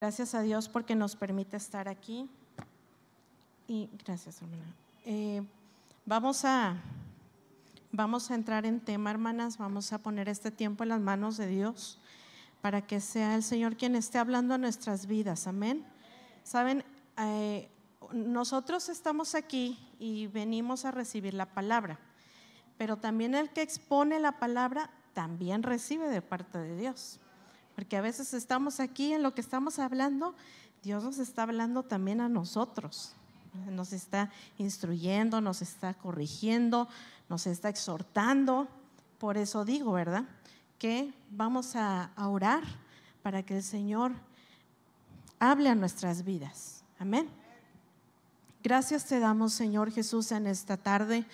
Gracias a Dios porque nos permite estar aquí. Y gracias, hermana. Vamos a entrar en tema, hermanas. Vamos a poner este tiempo en las manos de Dios para que sea el Señor quien esté hablando a nuestras vidas. Amén. Saben, nosotros estamos aquí y venimos a recibir la palabra, pero también el que expone la palabra también recibe de parte de Dios. Porque a veces estamos aquí en lo que estamos hablando, Dios nos está hablando también a nosotros. Nos está instruyendo, nos está corrigiendo, nos está exhortando. Por eso digo, ¿verdad?, que vamos a orar para que el Señor hable a nuestras vidas. Amén. Gracias te damos, Señor Jesús, en esta tarde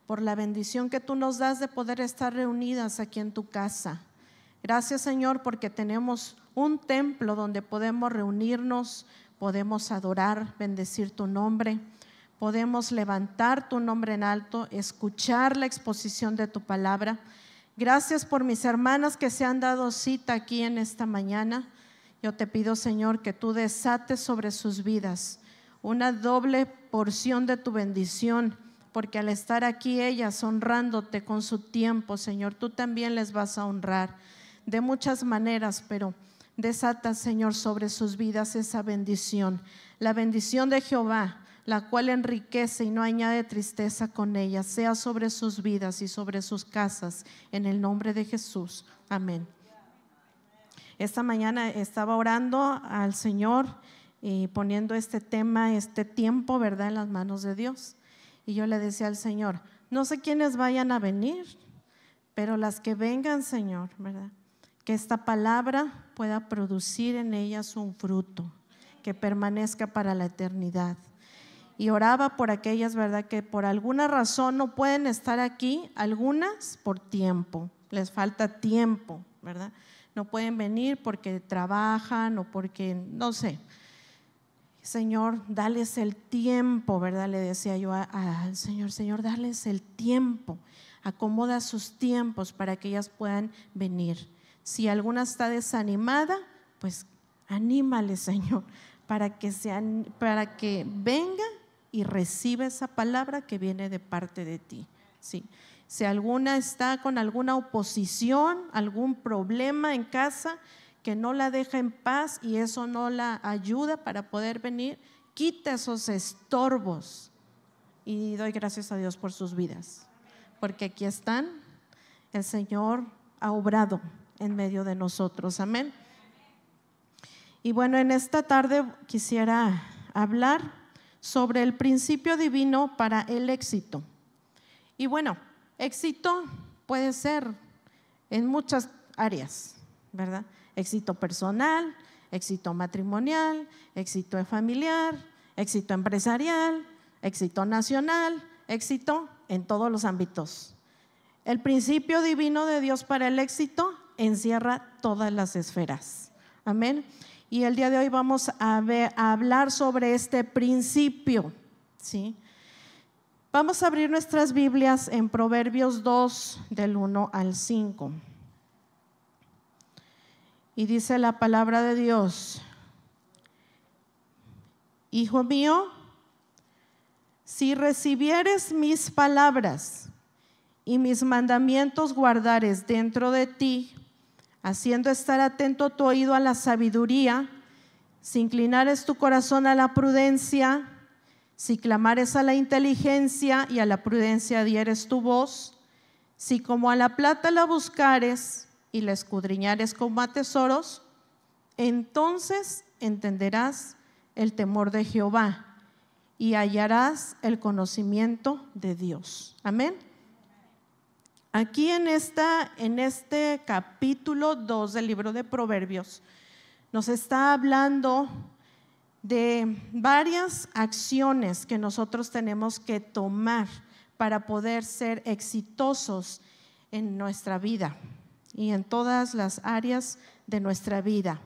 por la bendición que tú nos das de poder estar reunidas aquí en tu casa. Gracias, Señor, porque tenemos un templo donde podemos reunirnos, podemos adorar, bendecir tu nombre, podemos levantar tu nombre en alto, escuchar la exposición de tu palabra. Gracias por mis hermanas que se han dado cita aquí en esta mañana. Yo te pido, Señor, que tú desates sobre sus vidas una doble porción de tu bendición, porque al estar aquí ellas honrándote con su tiempo, Señor, tú también les vas a honrar de muchas maneras, pero desata, Señor, sobre sus vidas esa bendición, la bendición de Jehová, la cual enriquece y no añade tristeza con ella, sea sobre sus vidas y sobre sus casas, en el nombre de Jesús. Amén. Esta mañana estaba orando al Señor y poniendo este tema, este tiempo, ¿verdad?, en las manos de Dios. Y yo le decía al Señor, no sé quiénes vayan a venir, pero las que vengan, Señor, ¿verdad?, que esta palabra pueda producir en ellas un fruto que permanezca para la eternidad. Y oraba por aquellas, ¿verdad?, que por alguna razón no pueden estar aquí, algunas por tiempo, les falta tiempo, ¿verdad? No pueden venir porque trabajan o porque, no sé. Señor, dales el tiempo, ¿verdad? Le decía yo al Señor, Señor, dales el tiempo, acomoda sus tiempos para que ellas puedan venir. Si alguna está desanimada, pues anímale, Señor, para que venga y reciba esa palabra que viene de parte de ti. Sí. Si alguna está con alguna oposición, algún problema en casa que no la deja en paz y eso no la ayuda para poder venir, quita esos estorbos. Y doy gracias a Dios por sus vidas, porque aquí están, el Señor ha obrado en medio de nosotros. Amén. Y bueno, en esta tarde quisiera hablar sobre el principio divino para el éxito. Y bueno, éxito puede ser en muchas áreas, ¿verdad? Éxito personal, éxito matrimonial, éxito familiar, éxito empresarial, éxito nacional, éxito en todos los ámbitos. El principio divino de Dios para el éxito encierra todas las esferas. Amén. Y el día de hoy vamos a hablar sobre este principio, ¿sí? Vamos a abrir nuestras Biblias en Proverbios 2, del 1 al 5. Y dice la palabra de Dios: Hijo mío, si recibieres mis palabras y mis mandamientos guardares dentro de ti, haciendo estar atento tu oído a la sabiduría, si inclinares tu corazón a la prudencia, si clamares a la inteligencia y a la prudencia dieres tu voz, si como a la plata la buscares y la escudriñares como a tesoros, entonces entenderás el temor de Jehová y hallarás el conocimiento de Dios. Amén. Aquí en este capítulo 2 del libro de Proverbios nos está hablando de varias acciones que nosotros tenemos que tomar para poder ser exitosos en nuestra vida y en todas las áreas de nuestra vida.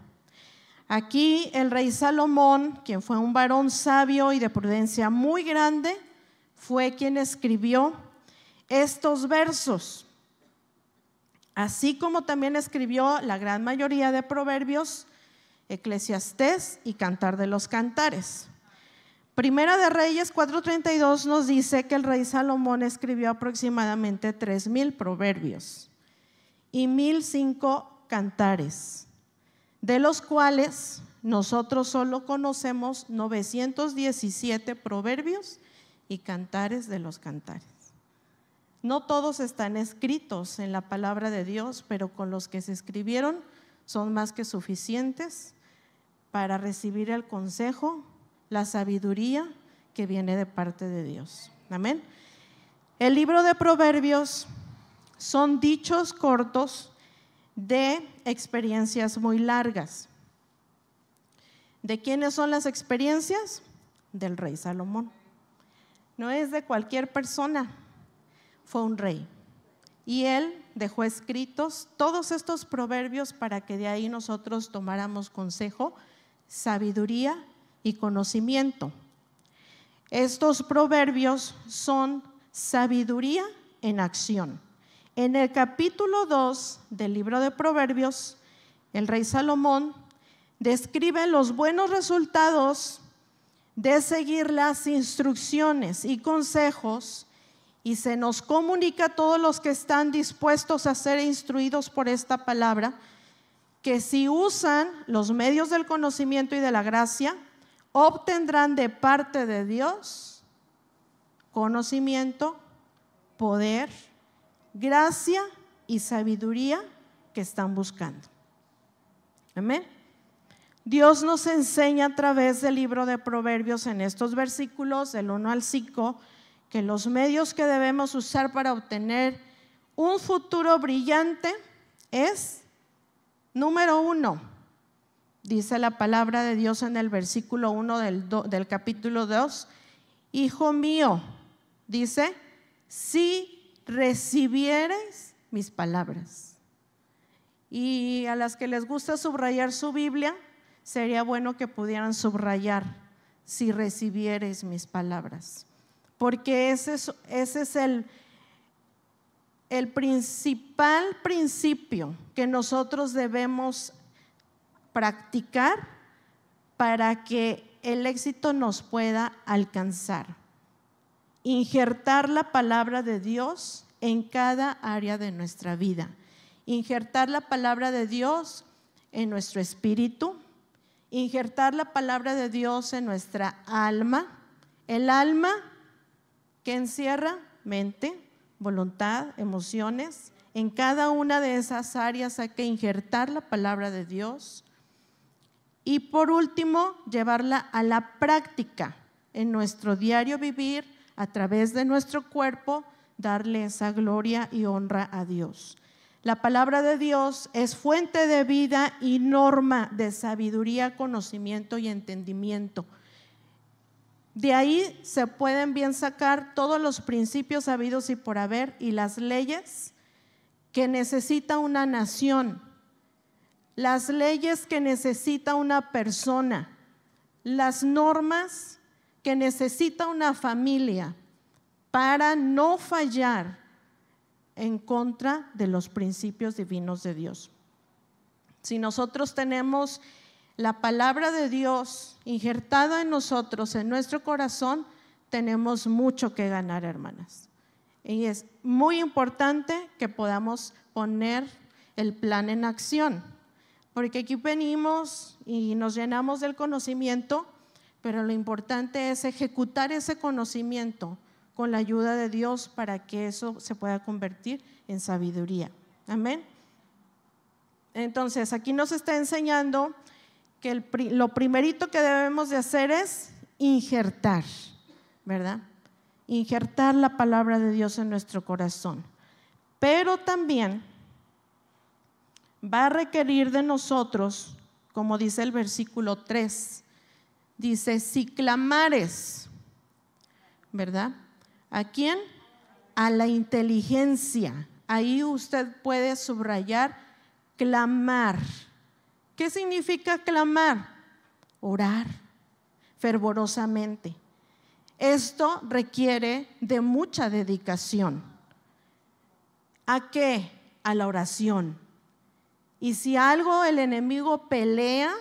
Aquí el rey Salomón, quien fue un varón sabio y de prudencia muy grande, fue quien escribió estos versos, así como también escribió la gran mayoría de proverbios Eclesiastés y Cantar de los Cantares. Primera de Reyes 4:32 nos dice que el rey Salomón escribió aproximadamente 3,000 proverbios y 1,005 cantares, de los cuales nosotros solo conocemos 917 proverbios y cantares de los cantares. No todos están escritos en la palabra de Dios, pero con los que se escribieron son más que suficientes para recibir el consejo, la sabiduría que viene de parte de Dios. Amén. El libro de Proverbios son dichos cortos de experiencias muy largas. ¿De quiénes son las experiencias? Del rey Salomón. No es de cualquier persona, fue un rey. Y él dejó escritos todos estos proverbios para que de ahí nosotros tomáramos consejo, sabiduría y conocimiento. Estos proverbios son sabiduría en acción. En el capítulo 2 del libro de Proverbios, el rey Salomón describe los buenos resultados de seguir las instrucciones y consejos, y se nos comunica a todos los que están dispuestos a ser instruidos por esta palabra, que si usan los medios del conocimiento y de la gracia, obtendrán de parte de Dios conocimiento, poder, gracia y sabiduría que están buscando. Amén. Dios nos enseña a través del libro de Proverbios en estos versículos del 1 al 5 que los medios que debemos usar para obtener un futuro brillante es, número 1, dice la palabra de Dios en el versículo 1 del capítulo 2, hijo mío, dice, si recibiereis mis palabras. Y a las que les gusta subrayar su Biblia, sería bueno que pudieran subrayar, si recibiereis mis palabras. Porque ese es el principal principio que nosotros debemos practicar para que el éxito nos pueda alcanzar. Injertar la palabra de Dios en cada área de nuestra vida. Injertar la palabra de Dios en nuestro espíritu. Injertar la palabra de Dios en nuestra alma. El alma que encierra mente, voluntad, emociones. En cada una de esas áreas hay que injertar la palabra de Dios. Y por último, llevarla a la práctica en nuestro diario vivir, a través de nuestro cuerpo, darle esa gloria y honra a Dios. La palabra de Dios es fuente de vida y norma de sabiduría, conocimiento y entendimiento. De ahí se pueden bien sacar todos los principios habidos y por haber y las leyes que necesita una nación, las leyes que necesita una persona, las normas que necesita una familia para no fallar en contra de los principios divinos de Dios. Si nosotros tenemos la palabra de Dios injertada en nosotros, en nuestro corazón, tenemos mucho que ganar, hermanas. Y es muy importante que podamos poner el plan en acción, porque aquí venimos y nos llenamos del conocimiento, pero lo importante es ejecutar ese conocimiento con la ayuda de Dios para que eso se pueda convertir en sabiduría. Amén. Entonces, aquí nos está enseñando que lo primerito que debemos de hacer es injertar, ¿verdad? Injertar la palabra de Dios en nuestro corazón. Pero también va a requerir de nosotros, como dice el versículo 3, dice, si clamares, ¿verdad? ¿A quién? A la inteligencia. Ahí usted puede subrayar clamar. ¿Qué significa clamar? Orar fervorosamente. Esto requiere de mucha dedicación. ¿A qué? A la oración. Y si algo el enemigo pelea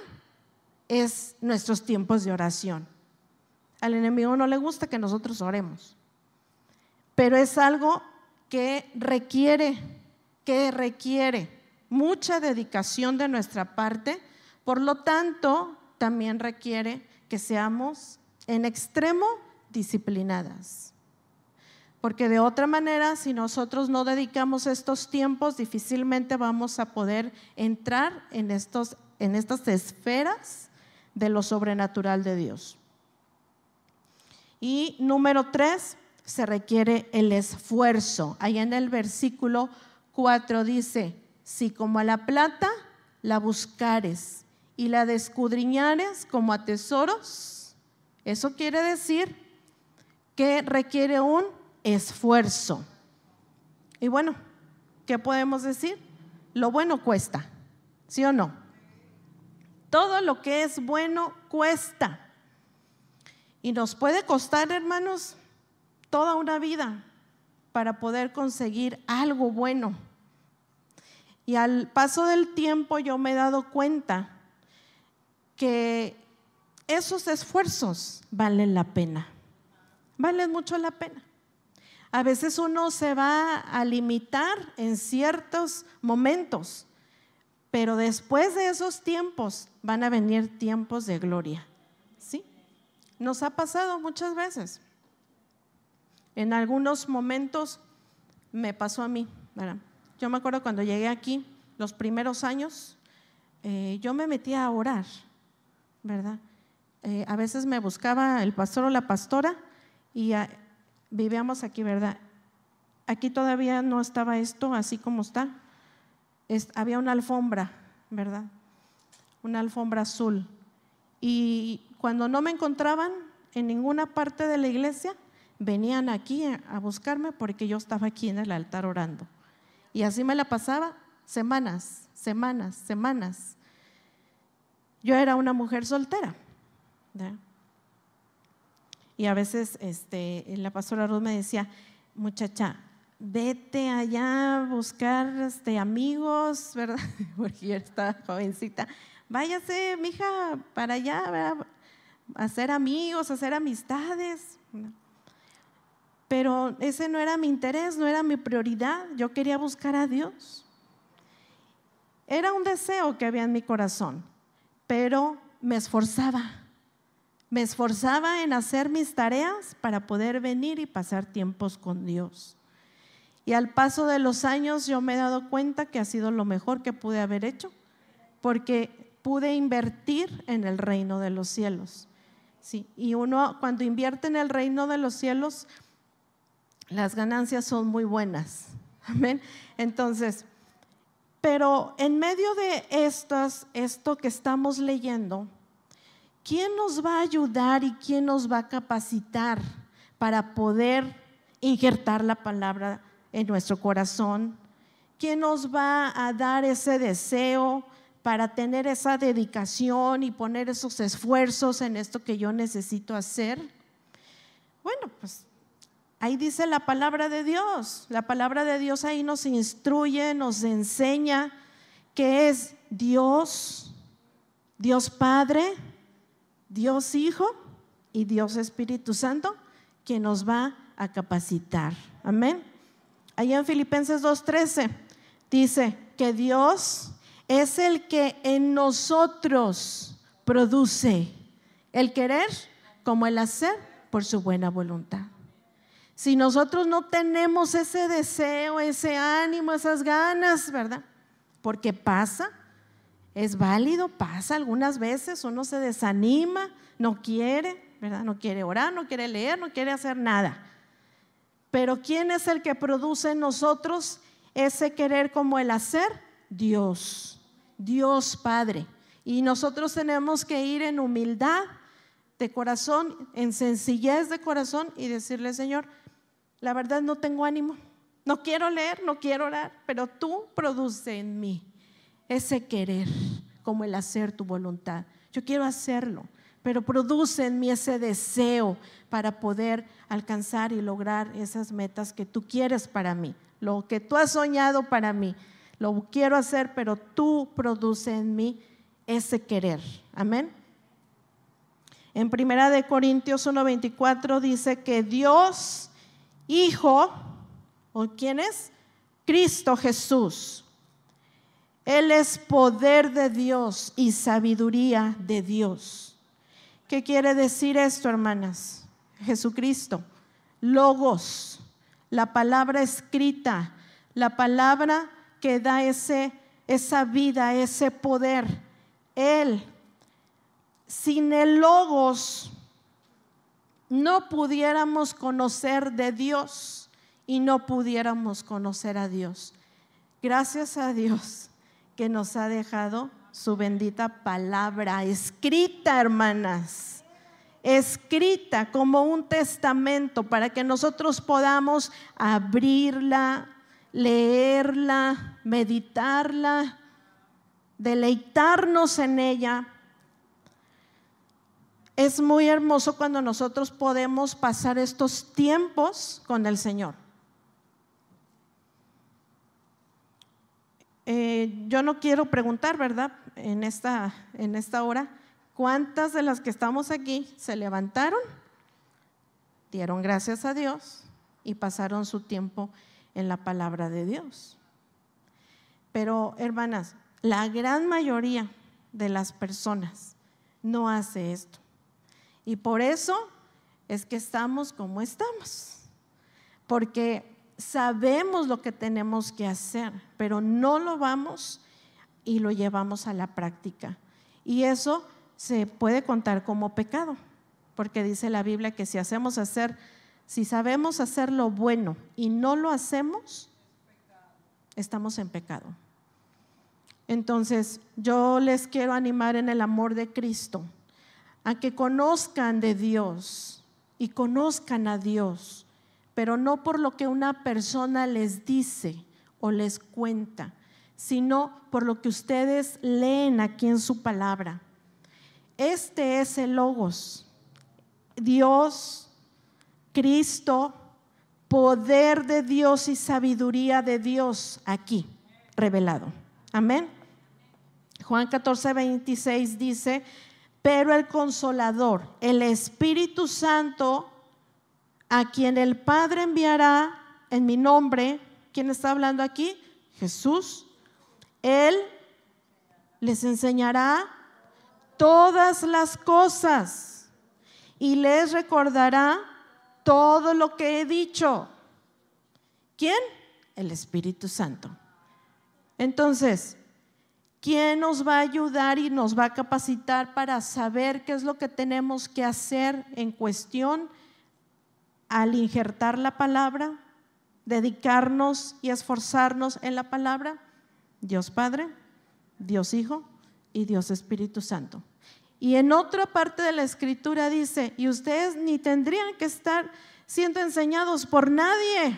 es nuestros tiempos de oración. Al enemigo no le gusta que nosotros oremos, pero es algo que requiere mucha dedicación de nuestra parte. Por lo tanto, también requiere que seamos en extremo disciplinadas, porque de otra manera, si nosotros no dedicamos estos tiempos, difícilmente vamos a poder entrar en estas esferas de lo sobrenatural de Dios. Y número 3, se requiere el esfuerzo. Allá en el versículo 4 dice: si como a la plata la buscares y la escudriñares como a tesoros. Eso quiere decir que requiere un esfuerzo. Y bueno, ¿qué podemos decir? Lo bueno cuesta, ¿sí o no? Todo lo que es bueno cuesta. Y nos puede costar, hermanos, toda una vida para poder conseguir algo bueno. Y al paso del tiempo yo me he dado cuenta que esos esfuerzos valen la pena, valen mucho la pena. A veces uno se va a limitar en ciertos momentos, pero después de esos tiempos van a venir tiempos de gloria, ¿sí? Nos ha pasado muchas veces. En algunos momentos me pasó a mí, ¿verdad? Yo me acuerdo cuando llegué aquí, los primeros años, yo me metía a orar, ¿verdad? A veces me buscaba el pastor o la pastora y vivíamos aquí, ¿verdad? Aquí todavía no estaba esto así como está. Había una alfombra, ¿verdad? Una alfombra azul. Y cuando no me encontraban en ninguna parte de la iglesia, venían aquí a buscarme porque yo estaba aquí en el altar orando. Y así me la pasaba semanas. Yo era una mujer soltera, ¿verdad? Y a veces la pastora Ruth me decía: muchacha, vete allá a buscar amigos, ¿verdad? Porque yo estaba jovencita. Váyase, mija, para allá, ¿verdad? A hacer amigos, a hacer amistades. Pero ese no era mi interés, no era mi prioridad. Yo quería buscar a Dios. Era un deseo que había en mi corazón, pero me esforzaba en hacer mis tareas para poder venir y pasar tiempos con Dios. Y al paso de los años yo me he dado cuenta que ha sido lo mejor que pude haber hecho, porque pude invertir en el reino de los cielos. Sí, y uno cuando invierte en el reino de los cielos, las ganancias son muy buenas. Amén. Entonces, pero en medio de esto que estamos leyendo, ¿quién nos va a ayudar y quién nos va a capacitar para poder injertar la palabra en nuestro corazón? ¿Quién nos va a dar ese deseo para tener esa dedicación y poner esos esfuerzos en esto que yo necesito hacer? Bueno, pues ahí dice la palabra de Dios. La palabra de Dios ahí nos instruye, nos enseña que es Dios, Dios Padre, Dios Hijo y Dios Espíritu Santo quien nos va a capacitar. Amén. Allá en Filipenses 2:13 dice que Dios es el que en nosotros produce el querer como el hacer por su buena voluntad. Si nosotros no tenemos ese deseo, ese ánimo, esas ganas, ¿verdad? Porque pasa, es válido, pasa algunas veces, uno se desanima, no quiere, ¿verdad? No quiere orar, no quiere leer, no quiere hacer nada. Pero ¿quién es el que produce en nosotros ese querer como el hacer? Dios, Dios Padre. Y nosotros tenemos que ir en humildad de corazón, en sencillez de corazón y decirle: Señor, la verdad no tengo ánimo, no quiero leer, no quiero orar, pero tú produce en mí ese querer como el hacer tu voluntad. Yo quiero hacerlo, pero produce en mí ese deseo para poder alcanzar y lograr esas metas que tú quieres para mí, lo que tú has soñado para mí. Lo quiero hacer, pero tú produce en mí ese querer. Amén. En 1 Corintios 1:24 dice que Dios Hijo, ¿o quién es? Cristo Jesús. Él es poder de Dios y sabiduría de Dios. ¿Qué quiere decir esto, hermanas? Jesucristo, Logos, la palabra escrita, la palabra que da esa vida, ese poder. Él, sin el Logos, no pudiéramos conocer de Dios y no pudiéramos conocer a Dios. Gracias a Dios que nos ha dejado su bendita palabra escrita, hermanas, escrita como un testamento para que nosotros podamos abrirla, leerla, meditarla, deleitarnos en ella. Es muy hermoso cuando nosotros podemos pasar estos tiempos con el Señor. Yo no quiero preguntar, ¿verdad? En esta hora, ¿cuántas de las que estamos aquí se levantaron, dieron gracias a Dios y pasaron su tiempo en la palabra de Dios? Pero, hermanas, la gran mayoría de las personas no hace esto. Y por eso es que estamos como estamos. Porque sabemos lo que tenemos que hacer, pero no lo vamos y lo llevamos a la práctica. Y eso se puede contar como pecado, porque dice la Biblia que si sabemos hacer lo bueno y no lo hacemos, estamos en pecado. Entonces, yo les quiero animar en el amor de Cristo a que conozcan de Dios y conozcan a Dios, pero no por lo que una persona les dice o les cuenta, sino por lo que ustedes leen aquí en su palabra. Este es el Logos, Dios, Cristo, poder de Dios y sabiduría de Dios aquí revelado. Amén. Juan 14:26 dice: pero el Consolador, el Espíritu Santo, a quien el Padre enviará en mi nombre. ¿Quién está hablando aquí? Jesús. Él les enseñará todas las cosas y les recordará todo lo que he dicho. ¿Quién? El Espíritu Santo. Entonces, ¿quién nos va a ayudar y nos va a capacitar para saber qué es lo que tenemos que hacer en cuestión al injertar la palabra, dedicarnos y esforzarnos en la palabra? Dios Padre, Dios Hijo y Dios Espíritu Santo. Y en otra parte de la Escritura dice: y ustedes ni tendrían que estar siendo enseñados por nadie.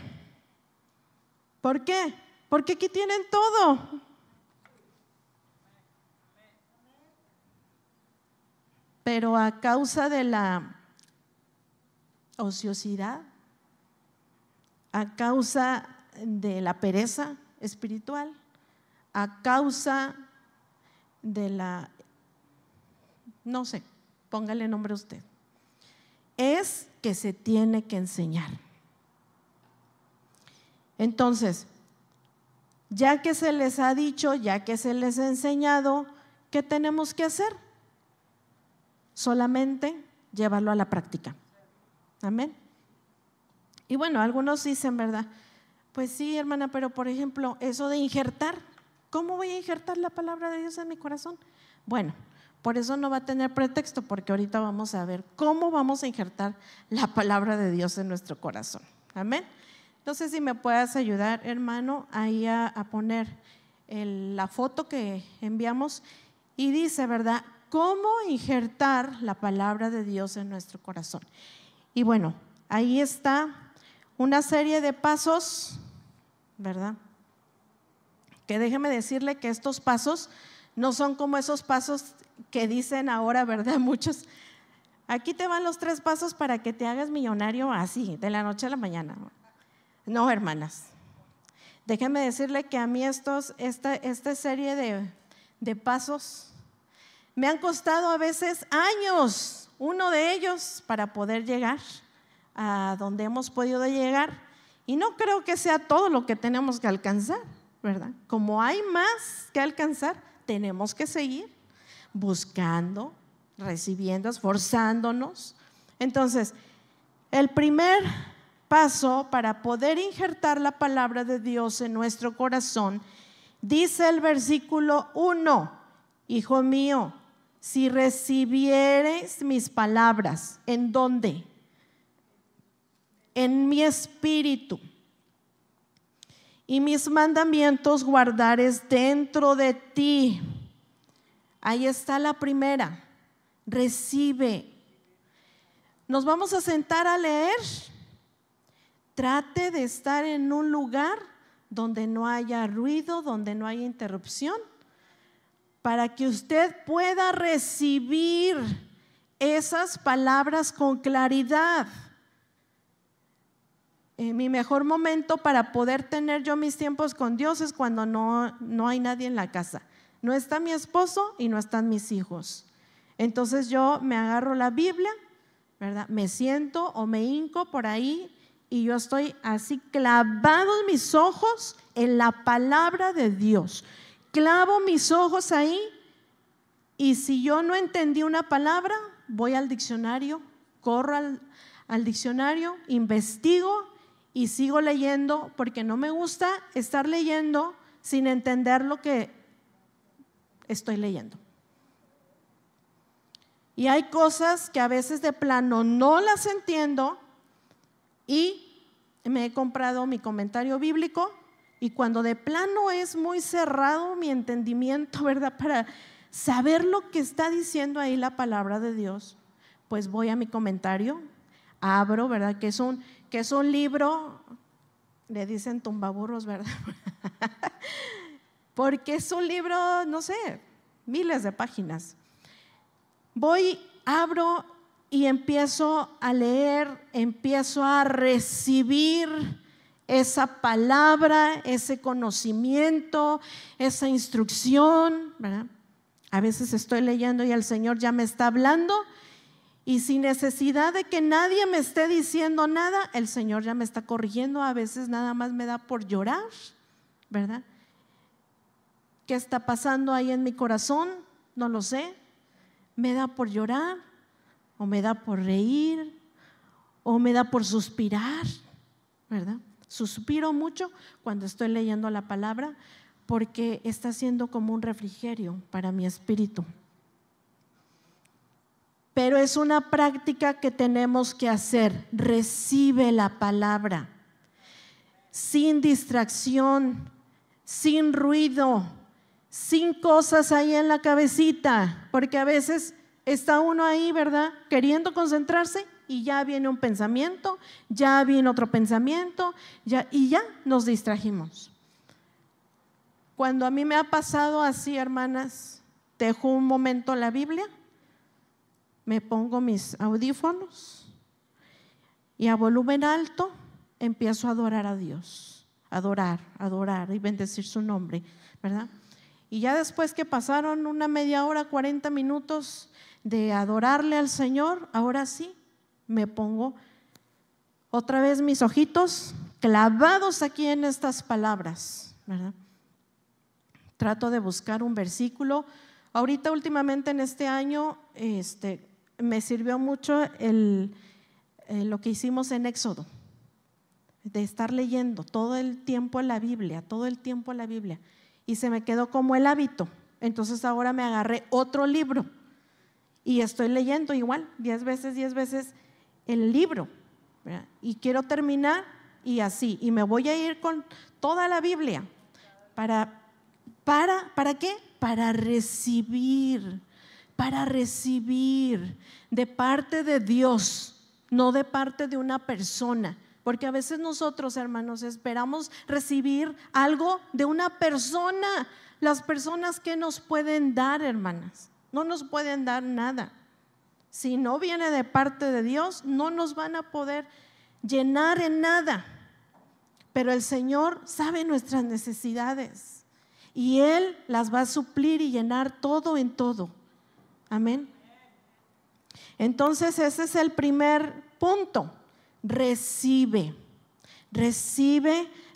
¿Por qué? Porque aquí tienen todo. Pero a causa de la ociosidad, a causa de la pereza espiritual, a causa de la, no sé, póngale nombre a usted, es que se tiene que enseñar. Entonces, ya que se les ha dicho, ya que se les ha enseñado, ¿qué tenemos que hacer? Solamente llevarlo a la práctica. Amén. Y bueno, algunos dicen, ¿verdad? Pues sí, hermana, pero por ejemplo, eso de injertar, ¿cómo voy a injertar la palabra de Dios en mi corazón? Bueno, por eso no va a tener pretexto, porque ahorita vamos a ver cómo vamos a injertar la palabra de Dios en nuestro corazón. Amén. No sé si me puedas ayudar, hermano, ahí a poner la foto que enviamos y dice, ¿verdad? ¿Cómo injertar la palabra de Dios en nuestro corazón? Y bueno, ahí está una serie de pasos, ¿verdad? Que déjeme decirle que estos pasos no son como esos pasos que dicen ahora, ¿verdad? Muchos. Aquí te van los 3 pasos para que te hagas millonario así, de la noche a la mañana. No, hermanas. Déjeme decirle que a mí esta serie de pasos me han costado a veces años uno de ellos para poder llegar a donde hemos podido llegar. Y no creo que sea todo lo que tenemos que alcanzar, ¿verdad? Como hay más que alcanzar, tenemos que seguir buscando, recibiendo, esforzándonos. Entonces, el primer paso para poder injertar la palabra de Dios en nuestro corazón, dice el versículo 1: Hijo mío, si recibieres mis palabras, ¿en dónde? En mi espíritu, y mis mandamientos guardares dentro de ti. Ahí está la primera: recibe. Nos vamos a sentar a leer. Trate de estar en un lugar donde no haya ruido, donde no haya interrupción, para que usted pueda recibir esas palabras con claridad. Mi mejor momento para poder tener yo mis tiempos con Dios es cuando no hay nadie en la casa. No está mi esposo y no están mis hijos. Entonces yo me agarro la Biblia, ¿verdad? Me siento o me hinco por ahí y yo estoy así clavados mis ojos en la palabra de Dios. Clavo mis ojos ahí, y si yo no entendí una palabra, voy al diccionario, corro al diccionario, investigo y sigo leyendo, porque no me gusta estar leyendo sin entender lo que estoy leyendo. Y hay cosas que a veces de plano no las entiendo, y me he comprado mi comentario bíblico, y cuando de plano es muy cerrado mi entendimiento, ¿verdad?, para saber lo que está diciendo ahí la palabra de Dios, pues voy a mi comentario, abro, ¿verdad?, que es un libro, le dicen tumbaburros, ¿verdad? Porque es un libro, no sé, miles de páginas. Voy, abro y empiezo a leer, empiezo a recibir esa palabra, ese conocimiento, esa instrucción, ¿verdad? A veces estoy leyendo y el Señor ya me está hablando, y sin necesidad de que nadie me esté diciendo nada, el Señor ya me está corrigiendo. A veces nada más me da por llorar, ¿verdad? ¿Qué está pasando ahí en mi corazón? No lo sé. Me da por llorar, o me da por reír, o me da por suspirar, ¿verdad? Suspiro mucho cuando estoy leyendo la palabra, porque está siendo como un refrigerio para mi espíritu. Pero es una práctica que tenemos que hacer. Recibe la palabra sin distracción, sin ruido, sin cosas ahí en la cabecita, porque a veces está uno ahí, ¿verdad?, queriendo concentrarse, y ya viene un pensamiento, ya viene otro pensamiento, y ya nos distrajimos. Cuando a mí me ha pasado así, hermanas, dejo un momento la Biblia, me pongo mis audífonos y a volumen alto empiezo a adorar a Dios, adorar y bendecir su nombre, ¿verdad? Y ya después que pasaron una media hora, 40 minutos de adorarle al Señor, ahora sí me pongo otra vez mis ojitos clavados aquí en estas palabras, ¿verdad? Trato de buscar un versículo. Ahorita últimamente en este año me sirvió mucho lo que hicimos en Éxodo, de estar leyendo todo el tiempo la Biblia, y se me quedó como el hábito. Entonces ahora me agarré otro libro y estoy leyendo igual 10 veces el libro, ¿verdad? Y quiero terminar, y así, y me voy a ir con toda la Biblia. ¿Para qué? Para recibir de parte de Dios, no de parte de una persona. Porque a veces nosotros, hermanos, esperamos recibir algo de una persona. Las personas, ¿qué nos pueden dar, hermanas? No nos pueden dar nada. Si no viene de parte de Dios, no nos van a poder llenar en nada. Pero el Señor sabe nuestras necesidades, y Él las va a suplir y llenar todo en todo. Amén. Entonces ese es el primer punto. Recibe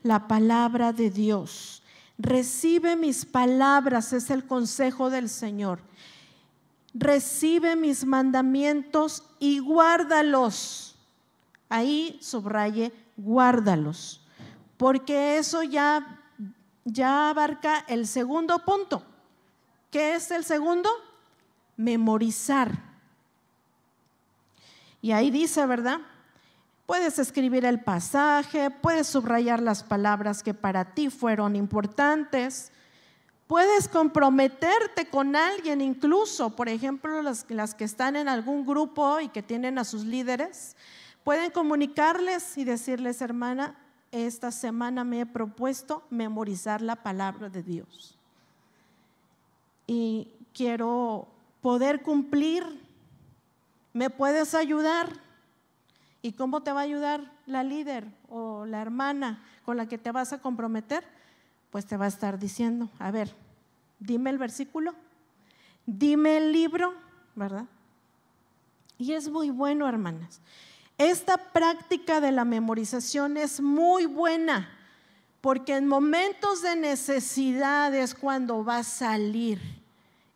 la palabra de Dios. Recibe mis palabras, es el consejo del Señor. Recibe mis mandamientos y guárdalos. Ahí subraye, guárdalos, porque eso ya abarca el segundo punto. ¿Qué es el segundo? Memorizar. Y ahí dice, ¿verdad? Puedes escribir el pasaje, puedes subrayar las palabras que para ti fueron importantes, puedes comprometerte con alguien incluso, por ejemplo, las que están en algún grupo y que tienen a sus líderes, pueden comunicarles y decirles: hermana, esta semana me he propuesto memorizar la palabra de Dios y quiero poder cumplir, ¿me puedes ayudar? ¿Y cómo te va a ayudar la líder o la hermana con la que te vas a comprometer? Pues te va a estar diciendo: a ver, dime el versículo, dime el libro, ¿verdad? Y es muy bueno, hermanas. Esta práctica de la memorización es muy buena, porque en momentos de necesidad es cuando va a salir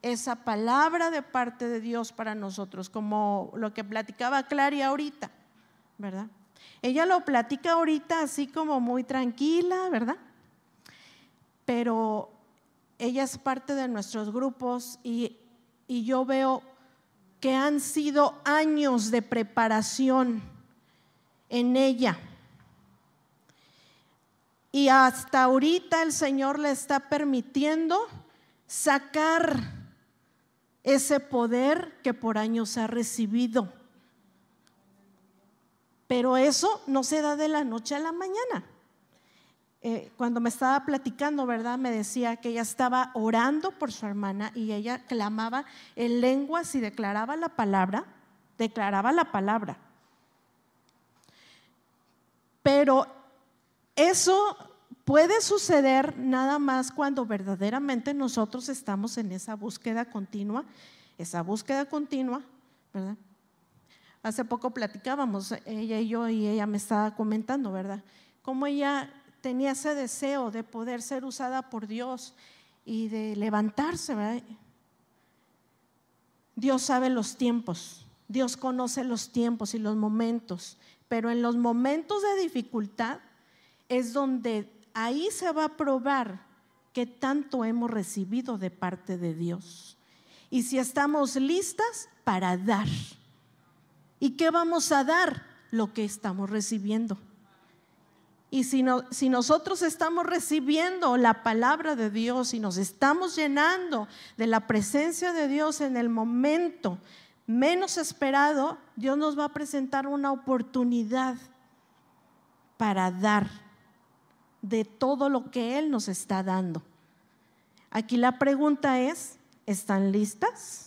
esa palabra de parte de Dios para nosotros, como lo que platicaba Clary ahorita, ¿verdad? Ella lo platica ahorita así como muy tranquila, ¿verdad? Pero ella es parte de nuestros grupos y yo veo que han sido años de preparación en ella. Y hasta ahorita el Señor le está permitiendo sacar ese poder que por años ha recibido. Pero eso no se da de la noche a la mañana. Cuando me estaba platicando, ¿verdad? Me decía que ella estaba orando por su hermana y ella clamaba en lenguas y declaraba la palabra. Pero eso puede suceder nada más cuando verdaderamente nosotros estamos en esa búsqueda continua, ¿verdad? Hace poco platicábamos, ella y yo, y ella me estaba comentando, ¿verdad? Cómo ella tenía ese deseo de poder ser usada por Dios y de levantarse, ¿verdad? Dios sabe los tiempos, Dios conoce los tiempos y los momentos, pero en los momentos de dificultad es donde ahí se va a probar qué tanto hemos recibido de parte de Dios y si estamos listas para dar. ¿Y qué vamos a dar? Lo que estamos recibiendo. Y si nosotros estamos recibiendo la palabra de Dios y nos estamos llenando de la presencia de Dios en el momento menos esperado, Dios nos va a presentar una oportunidad para dar de todo lo que Él nos está dando. Aquí la pregunta es: ¿están listas?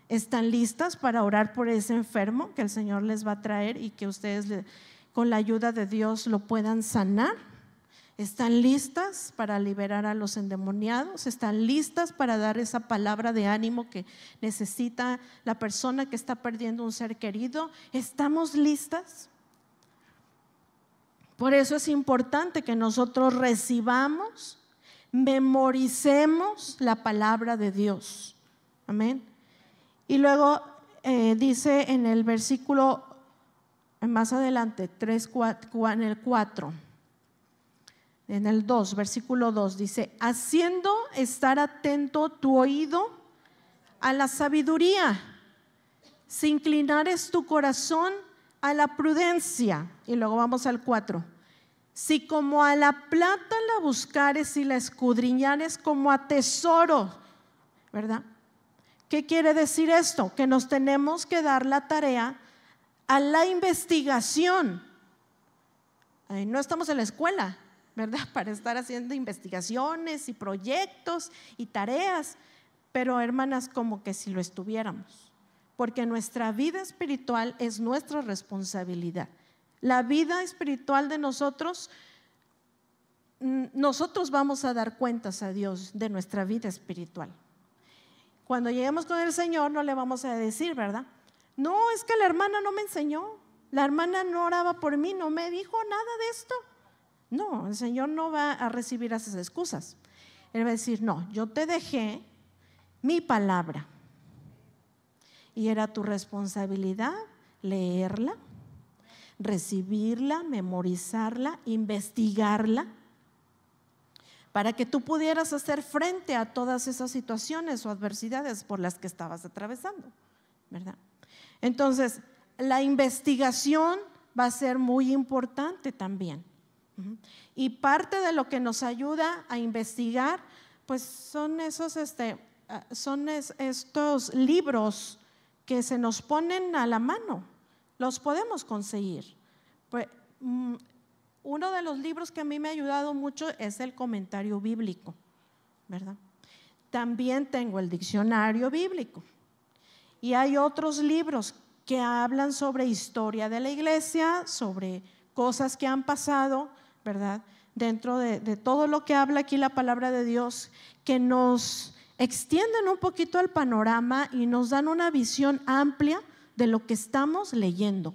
¿Están listas para orar por ese enfermo que el Señor les va a traer y que ustedes con la ayuda de Dios lo puedan sanar? ¿Están listas para liberar a los endemoniados? ¿Están listas para dar esa palabra de ánimo que necesita la persona que está perdiendo un ser querido? ¿Estamos listas? Por eso es importante que nosotros recibamos, memoricemos la palabra de Dios. Amén. Y luego dice en el versículo más adelante, en el 4, en el 2, versículo 2, dice: haciendo estar atento tu oído a la sabiduría, si inclinares tu corazón a la prudencia. Y luego vamos al 4. Si como a la plata la buscares y la escudriñares como a tesoro, ¿verdad? ¿Qué quiere decir esto? Que nos tenemos que dar la tarea a la investigación. No estamos en la escuela, ¿verdad? Para estar haciendo investigaciones y proyectos y tareas, pero hermanas, como que si lo estuviéramos, porque nuestra vida espiritual es nuestra responsabilidad. La vida espiritual de nosotros vamos a dar cuentas a Dios de nuestra vida espiritual. Cuando lleguemos con el Señor no le vamos a decir, ¿verdad? No, es que la hermana no me enseñó, la hermana no oraba por mí, no me dijo nada de esto. No, el Señor no va a recibir esas excusas. Él va a decir, no, yo te dejé mi palabra y era tu responsabilidad leerla, recibirla, memorizarla, investigarla, para que tú pudieras hacer frente a todas esas situaciones o adversidades por las que estabas atravesando, ¿verdad? Entonces, la investigación va a ser muy importante también. Y parte de lo que nos ayuda a investigar, pues son estos libros que se nos ponen a la mano, los podemos conseguir. Pues, uno de los libros que a mí me ha ayudado mucho es el comentario bíblico, ¿verdad? También tengo el diccionario bíblico y hay otros libros que hablan sobre historia de la iglesia, sobre cosas que han pasado, ¿verdad? Dentro de todo lo que habla aquí la palabra de Dios, que nos extienden un poquito el panorama y nos dan una visión amplia de lo que estamos leyendo.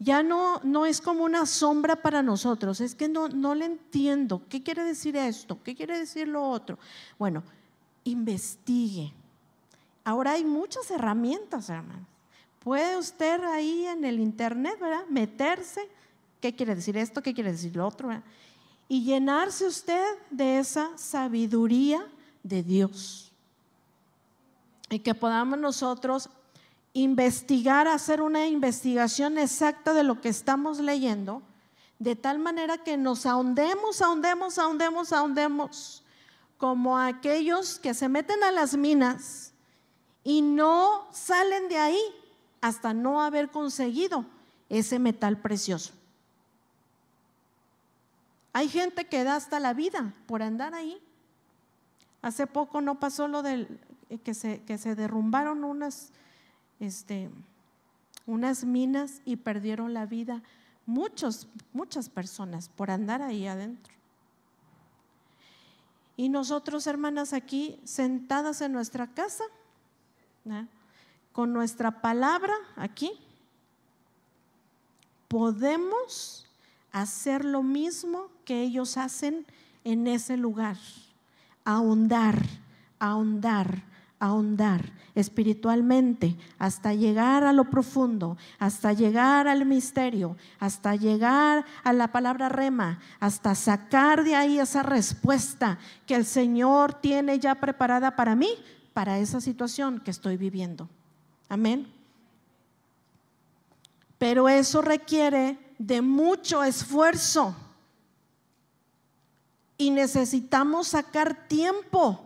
Ya no es como una sombra para nosotros, es que no le entiendo. ¿Qué quiere decir esto? ¿Qué quiere decir lo otro? Bueno, investigue. Ahora hay muchas herramientas, hermanos. Puede usted ahí en el internet, ¿verdad?, meterse. ¿Qué quiere decir esto? ¿Qué quiere decir lo otro? ¿Verdad? Y llenarse usted de esa sabiduría de Dios. Y que podamos nosotros investigar, hacer una investigación exacta de lo que estamos leyendo, de tal manera que nos ahondemos como aquellos que se meten a las minas y no salen de ahí hasta no haber conseguido ese metal precioso. Hay gente que da hasta la vida por andar ahí. Hace poco no pasó lo del que se derrumbaron unas minas y perdieron la vida muchas personas por andar ahí adentro. Y nosotros, hermanas, aquí sentadas en nuestra casa, ¿no?, con nuestra palabra aquí, podemos hacer lo mismo que ellos hacen en ese lugar, ahondar espiritualmente hasta llegar a lo profundo, hasta llegar al misterio, hasta llegar a la palabra rema, hasta sacar de ahí esa respuesta que el Señor tiene ya preparada para mí, para esa situación que estoy viviendo. Amén. Pero eso requiere de mucho esfuerzo y necesitamos sacar tiempo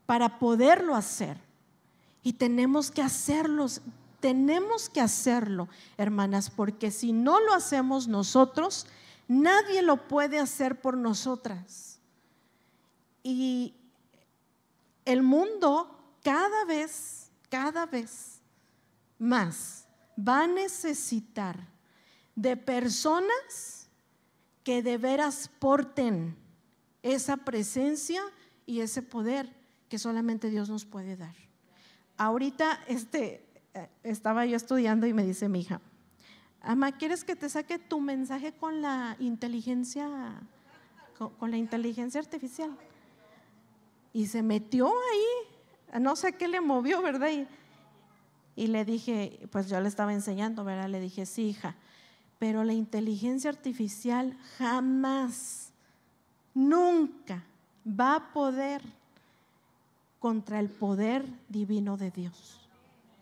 para poderlo hacer. Y tenemos que hacerlo, hermanas, porque si no lo hacemos nosotros, nadie lo puede hacer por nosotras. Y el mundo cada vez más va a necesitar de personas que de veras porten esa presencia y ese poder que solamente Dios nos puede dar. Ahorita estaba yo estudiando y me dice mi hija: Ama, ¿quieres que te saque tu mensaje con la inteligencia artificial? Y se metió ahí, no sé qué le movió, ¿verdad? Y le dije, pues yo le estaba enseñando, ¿verdad? Le dije, sí, hija, pero la inteligencia artificial jamás, nunca va a poder contra el poder divino de Dios.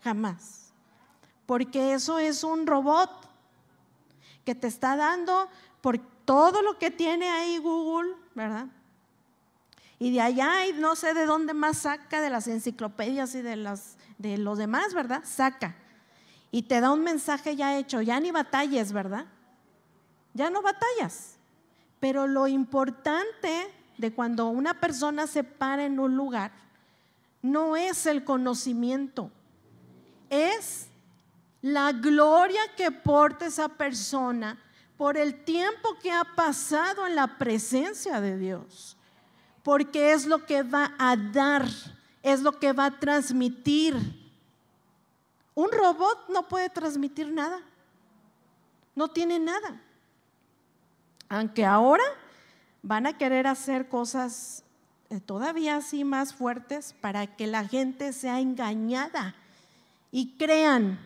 Jamás. Porque eso es un robot que te está dando por todo lo que tiene ahí Google, ¿verdad? Y de allá, y no sé de dónde más saca, de las enciclopedias y de los demás, ¿verdad? Saca. Y te da un mensaje ya hecho, ya ni batalles, ¿verdad? Ya no batallas. Pero lo importante de cuando una persona se para en un lugar no es el conocimiento, es la gloria que porta esa persona por el tiempo que ha pasado en la presencia de Dios, porque es lo que va a dar, es lo que va a transmitir Un robot no puede transmitir nada, no tiene nada. Aunque ahora van a querer hacer cosas todavía así más fuertes para que la gente sea engañada y crean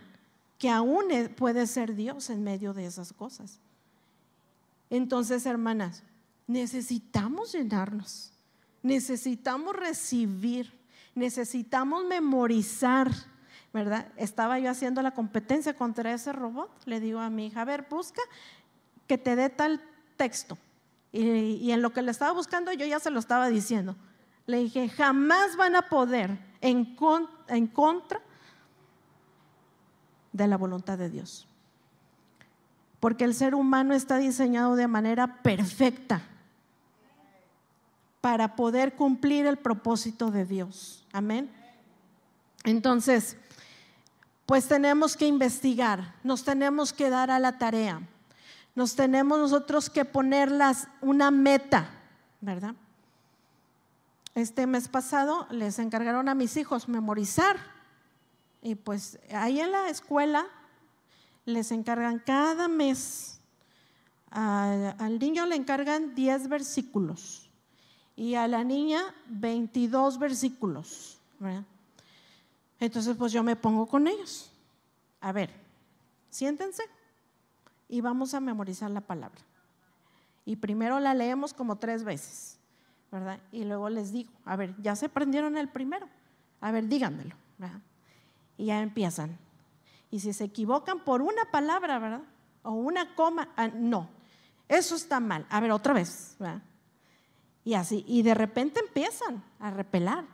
que aún puede ser Dios en medio de esas cosas. Entonces, hermanas, necesitamos llenarnos, necesitamos recibir, necesitamos memorizar, ¿verdad? Estaba yo haciendo la competencia contra ese robot. Le digo a mi hija, a ver, busca que te dé tal texto. Y en lo que le estaba buscando yo ya se lo estaba diciendo. Le dije, jamás van a poder en contra de la voluntad de Dios, porque el ser humano está diseñado de manera perfecta para poder cumplir el propósito de Dios. Amén. Entonces, pues tenemos que investigar, nos tenemos que dar a la tarea, nos tenemos nosotros que ponerlas una meta, ¿verdad? Este mes pasado les encargaron a mis hijos memorizar, y pues ahí en la escuela les encargan cada mes, al niño le encargan 10 versículos y a la niña 22 versículos, ¿verdad? Entonces pues yo me pongo con ellos. A ver, siéntense y vamos a memorizar la palabra. Y primero la leemos como 3 veces, ¿verdad? Y luego les digo, a ver, ya se aprendieron el primero, a ver, díganmelo, ¿verdad? Y ya empiezan. Y si se equivocan por una palabra, ¿verdad? O una coma, no, eso está mal. A ver, otra vez, ¿verdad? Y así, y de repente empiezan a repelar.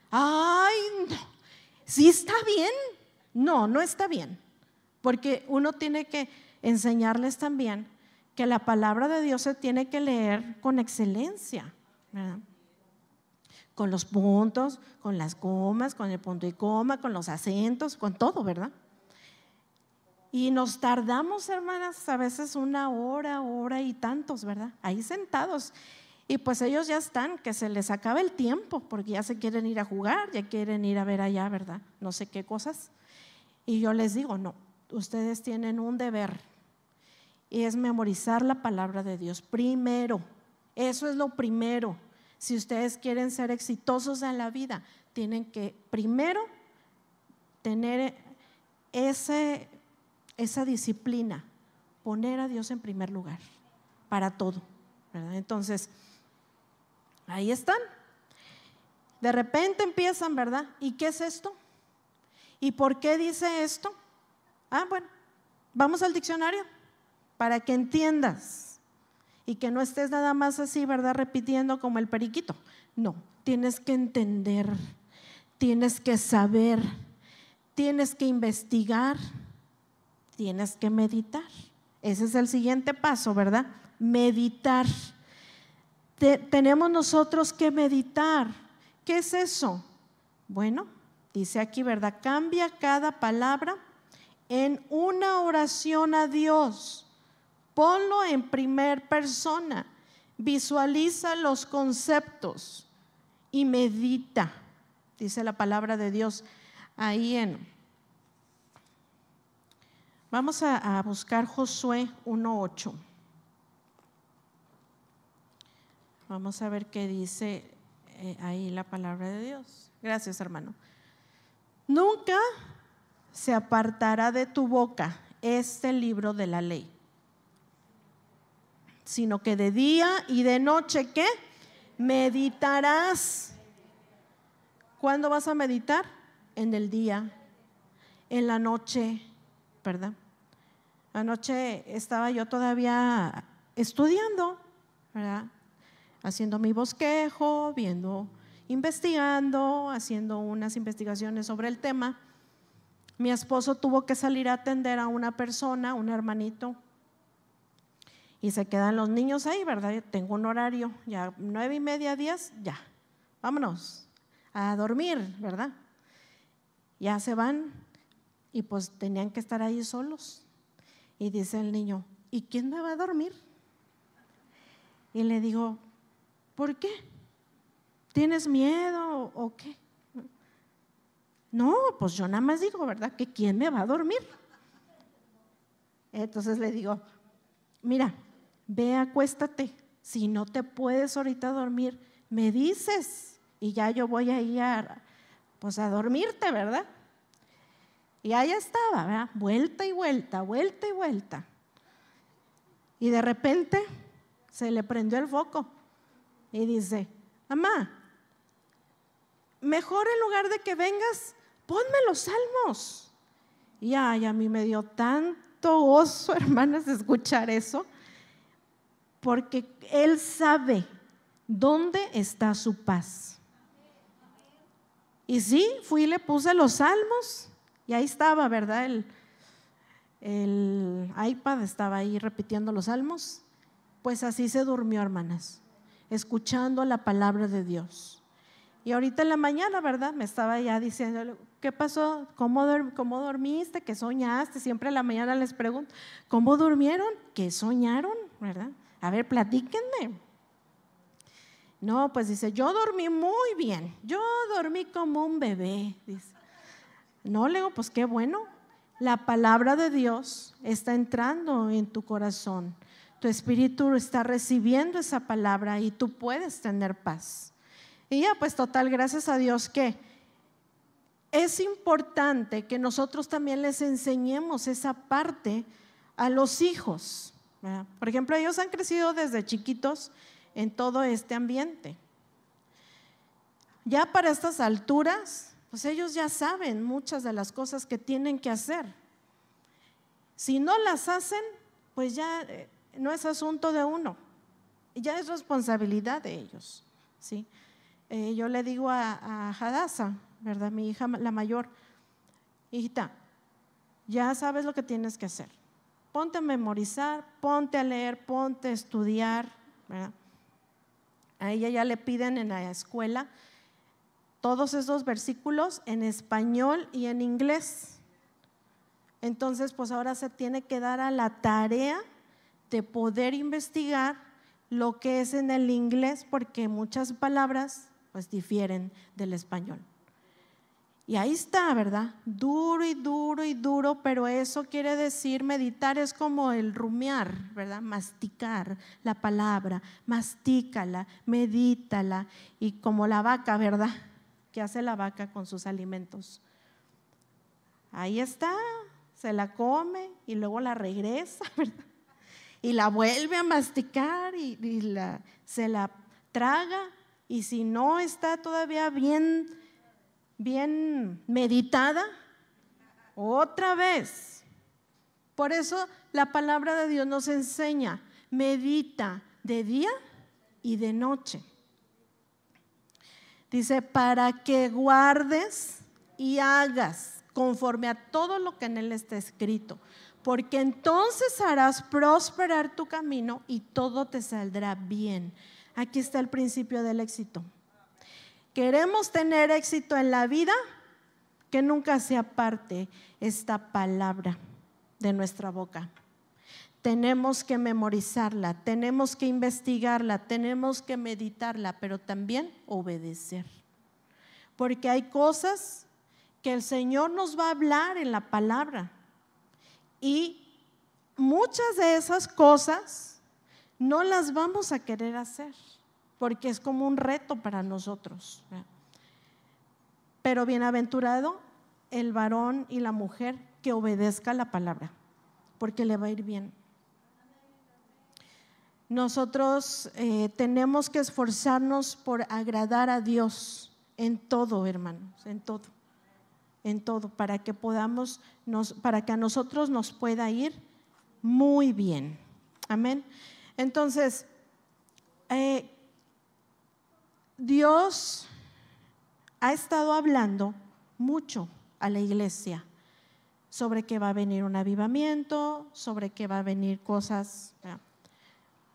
Ay, no, ¿sí está bien? No, no está bien. Porque uno tiene que enseñarles también que la palabra de Dios se tiene que leer con excelencia, ¿verdad? Con los puntos, con las comas, con el punto y coma, con los acentos, con todo, ¿verdad? Y nos tardamos, hermanas, a veces 1 hora, hora y tantos, ¿verdad? Ahí sentados. Y pues ellos ya están, que se les acaba el tiempo, porque ya se quieren ir a jugar, ya quieren ir a ver allá, ¿verdad? No sé qué cosas. Y yo les digo, no, ustedes tienen un deber, y es memorizar la palabra de Dios primero. Eso es lo primero. Si ustedes quieren ser exitosos en la vida, tienen que primero tener esa disciplina, poner a Dios en primer lugar para todo, ¿verdad? Entonces, ahí están. De repente empiezan, ¿verdad? ¿Y qué es esto? ¿Y por qué dice esto? Bueno, vamos al diccionario para que entiendas. Y que no estés nada más así, ¿verdad? Repitiendo como el periquito. No, tienes que entender, tienes que saber, tienes que investigar, tienes que meditar. Ese es el siguiente paso, ¿verdad? Meditar. Tenemos nosotros que meditar. ¿Qué es eso? Bueno, dice aquí, ¿verdad? Cambia cada palabra en una oración a Dios. Ponlo en primer persona, visualiza los conceptos y medita, dice la palabra de Dios ahí vamos a buscar Josué 1:8. Vamos a ver qué dice ahí la palabra de Dios. Gracias, hermano. Nunca se apartará de tu boca este libro de la ley, sino que de día y de noche, ¿qué? Meditarás. ¿Cuándo vas a meditar? En el día, en la noche, ¿verdad? Anoche estaba yo todavía estudiando, ¿verdad? Haciendo mi bosquejo, investigando, haciendo unas investigaciones sobre el tema. Mi esposo tuvo que salir a atender a una persona, un hermanito, y se quedan los niños ahí, ¿verdad? Yo tengo un horario, ya 9:30, 10, ya, vámonos a dormir, ¿verdad? Ya se van y pues tenían que estar ahí solos. Y dice el niño, ¿y quién me va a dormir? Y le digo, ¿por qué? ¿Tienes miedo o qué? No, pues yo nada más digo, ¿verdad? Que ¿quién me va a dormir? Entonces le digo, mira, ve, acuéstate. Si no te puedes ahorita dormir, me dices y ya yo voy a ir pues a dormirte, ¿verdad? Y ahí estaba, ¿verdad? Vuelta y vuelta, vuelta y vuelta. Y de repente se le prendió el foco y dice, mamá, mejor en lugar de que vengas, ponme los salmos. Y ay, a mí me dio tanto gozo, hermanas, de escuchar eso, porque él sabe dónde está su paz. Y sí, fui y le puse los salmos y ahí estaba, ¿verdad? El iPad estaba ahí repitiendo los salmos. Pues así se durmió, hermanas, escuchando la palabra de Dios. Y ahorita en la mañana, ¿verdad? Me estaba ya diciendo, ¿qué pasó? ¿Cómo dormiste? ¿Qué soñaste? Siempre en la mañana les pregunto, ¿cómo durmieron? ¿Qué soñaron? ¿Verdad? A ver, platíquenme. No, pues dice, yo dormí muy bien, yo dormí como un bebé, dice. No, le digo, pues qué bueno, la palabra de Dios está entrando en tu corazón, tu espíritu está recibiendo esa palabra y tú puedes tener paz. Y ya, pues total, gracias a Dios que es importante que nosotros también les enseñemos esa parte a los hijos, ¿verdad? Por ejemplo, ellos han crecido desde chiquitos en todo este ambiente. Ya para estas alturas, pues ellos ya saben muchas de las cosas que tienen que hacer. Si no las hacen, pues ya no es asunto de uno, ya es responsabilidad de ellos, ¿sí? Yo le digo a Hadassah, ¿verdad? Mi hija la mayor, hijita, ya sabes lo que tienes que hacer. Ponte a memorizar, ponte a leer, ponte a estudiar, ¿verdad? A ella ya le piden en la escuela todos esos versículos en español y en inglés. Entonces, pues ahora se tiene que dar a la tarea de poder investigar lo que es en el inglés, porque muchas palabras pues difieren del español. Y ahí está, ¿verdad? Duro y duro y duro, pero eso quiere decir, meditar es como el rumiar, ¿verdad? Masticar la palabra, mastícala, medítala, y como la vaca, ¿verdad? ¿Qué hace la vaca con sus alimentos? Ahí está, se la come y luego la regresa, ¿verdad? Y la vuelve a masticar y se la traga, y si no está todavía bien meditada, otra vez. Por eso la palabra de Dios nos enseña, medita de día y de noche. Dice, para que guardes y hagas conforme a todo lo que en él está escrito, porque entonces harás prosperar tu camino y todo te saldrá bien. Aquí está el principio del éxito. Queremos tener éxito en la vida, que nunca se aparte esta palabra de nuestra boca. Tenemos que memorizarla, tenemos que investigarla, tenemos que meditarla, pero también obedecer. Porque hay cosas que el Señor nos va a hablar en la palabra, y muchas de esas cosas no las vamos a querer hacer, porque es como un reto para nosotros. Pero bienaventurado el varón y la mujer que obedezca la palabra, porque le va a ir bien. Nosotros tenemos que esforzarnos por agradar a Dios en todo, hermanos, en todo, para que podamos, para que a nosotros nos pueda ir muy bien. Amén. Entonces, Dios ha estado hablando mucho a la iglesia sobre que va a venir un avivamiento, sobre que va a venir cosas,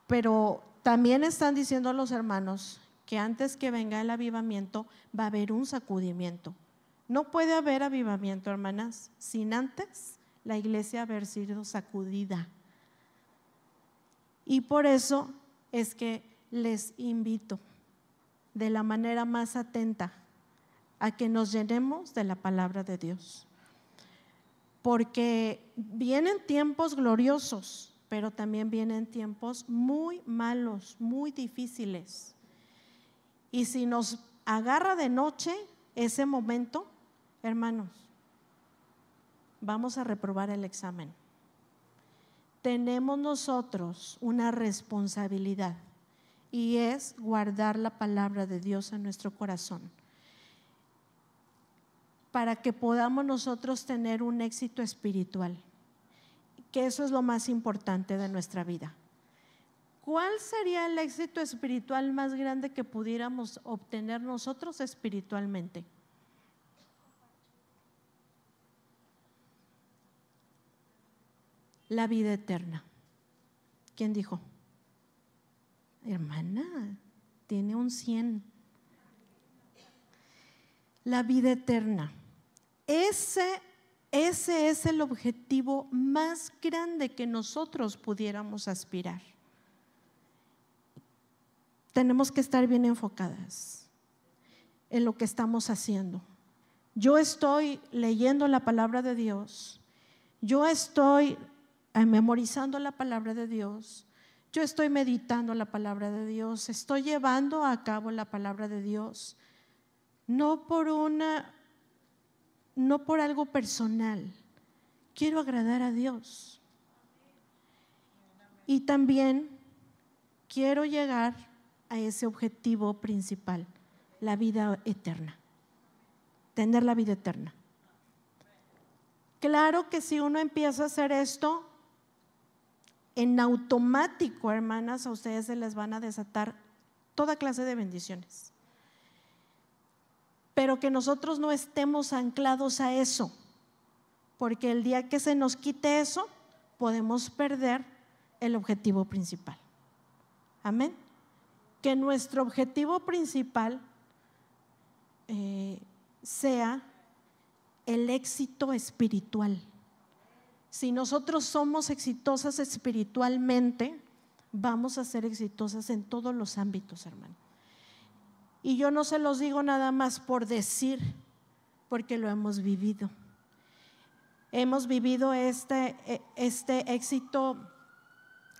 pero también están diciendo los hermanos que antes que venga el avivamiento va a haber un sacudimiento. No puede haber avivamiento, hermanas, sin antes la iglesia haber sido sacudida. Y por eso es que les invito de la manera más atenta a que nos llenemos de la palabra de Dios. Porque vienen tiempos gloriosos, pero también vienen tiempos muy malos, muy difíciles. Y si nos agarra de noche ese momento, hermanos, vamos a reprobar el examen. Tenemos nosotros una responsabilidad y es guardar la palabra de Dios en nuestro corazón para que podamos nosotros tener un éxito espiritual, que eso es lo más importante de nuestra vida. ¿Cuál sería el éxito espiritual más grande que pudiéramos obtener nosotros espiritualmente? La vida eterna. ¿Quién dijo? Hermana, tiene un 100. La vida eterna. Ese es el objetivo más grande que nosotros pudiéramos aspirar. Tenemos que estar bien enfocadas en lo que estamos haciendo. Yo estoy leyendo la palabra de Dios, yo estoy memorizando la palabra de Dios, yo estoy meditando la palabra de Dios, estoy llevando a cabo la palabra de Dios, no por algo personal. Quiero agradar a Dios. Y también quiero llegar a ese objetivo principal, la vida eterna. Tener la vida eterna. Claro que si uno empieza a hacer esto, en automático, hermanas, a ustedes se les van a desatar toda clase de bendiciones. Pero que nosotros no estemos anclados a eso, porque el día que se nos quite eso, podemos perder el objetivo principal. Amén. Que nuestro objetivo principal sea el éxito espiritual. Si nosotros somos exitosas espiritualmente, vamos a ser exitosas en todos los ámbitos, hermano. Y yo no se los digo nada más por decir, porque lo hemos vivido. Hemos vivido este éxito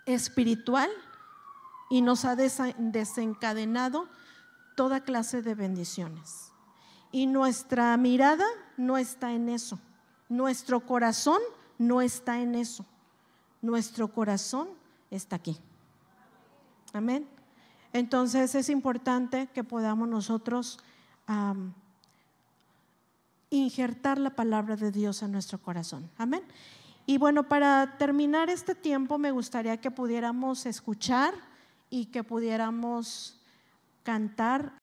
espiritual y nos ha desencadenado toda clase de bendiciones. Y nuestra mirada no está en eso, nuestro corazón no está en eso, nuestro corazón está aquí. Amén. Entonces es importante que podamos nosotros injertar la palabra de Dios en nuestro corazón. Amén. Y bueno, para terminar este tiempo me gustaría que pudiéramos escuchar y que pudiéramos cantar